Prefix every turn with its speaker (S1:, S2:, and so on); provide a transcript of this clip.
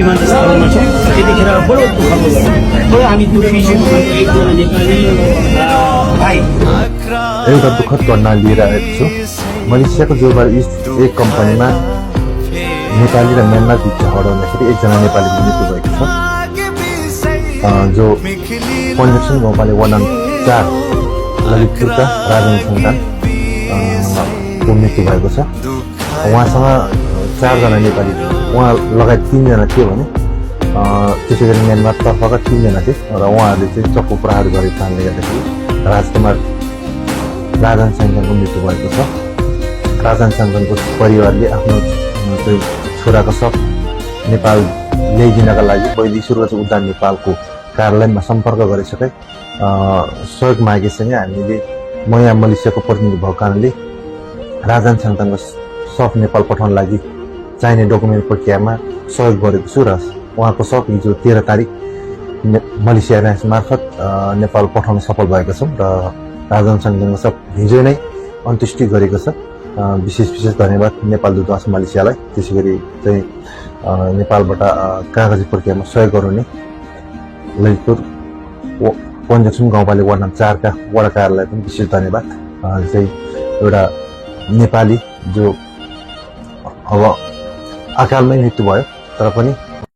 S1: विमानस्थलमा छौँ त्यतिखेर बडो दुःखको बडो हामी दुःखी छौँ एकजना नेपाली भाइ
S2: एउटा दुःखद घटना लिएर आएको छु। मलेसियाको जोहर इस्ट एक कम्पनीमा नेपाली र म्यानमार बीच हराउँदाखेरि एकजना नेपालीको मृत्यु भएको छ। जो पञ्चक्षण गाउँपालिका वार्ड नम्बर 4 ललितपुरका राजन सन्तानको मृत्यु भएको छ। उहाँसँग 4 जना नेपाली, उहाँ लगायत 3 जना थियो भने त्यसै गरी म्यानमार तर्फका 3 जना थिए र उहाँहरूले चाहिँ चक्कु प्रहार गरेको कारणले गर्दाखेरि राजकुमार राजन साङको मृत्यु भएको छ। राजन साङको परिवारले आफ्नो छोराको शव नेपाल ल्याइदिनका लागि वैदिक सुरक्षा उद्यान नेपालको कार्यालयमा सम्पर्क गरिसके सहयोग मागेसँगै हामीले म यहाँ मलेसियाको प्रतिनिधि भएको कारणले राजन साङको शव नेपाल पठाउन लागि चाहिने डकुमेन्ट प्रक्रियामा सहयोग गरेको छु र उहाँको शव हिजो 13 तारिक मलेसिया एयरलाइन्स मार्फत नेपाल पठाउन सफल भएको छौँ र राजन साङको शव हिजो नै अन्त्येष्टि गरेको छ। विशेष धन्यवाद नेपाल दूतावास मलेसियालाई। त्यसै गरी चाहिँ नेपालबाट कागजी प्रक्रियामा सहयोग गराउने ललितपुर पञ्चक्षण गाउँपालिका वार्ड नम्बर 4 का वडा कार्यालयलाई पनि विशेष धन्यवाद। चाहिँ एउटा नेपाली जो अब अकालमै मृत्यु भयो तर पनि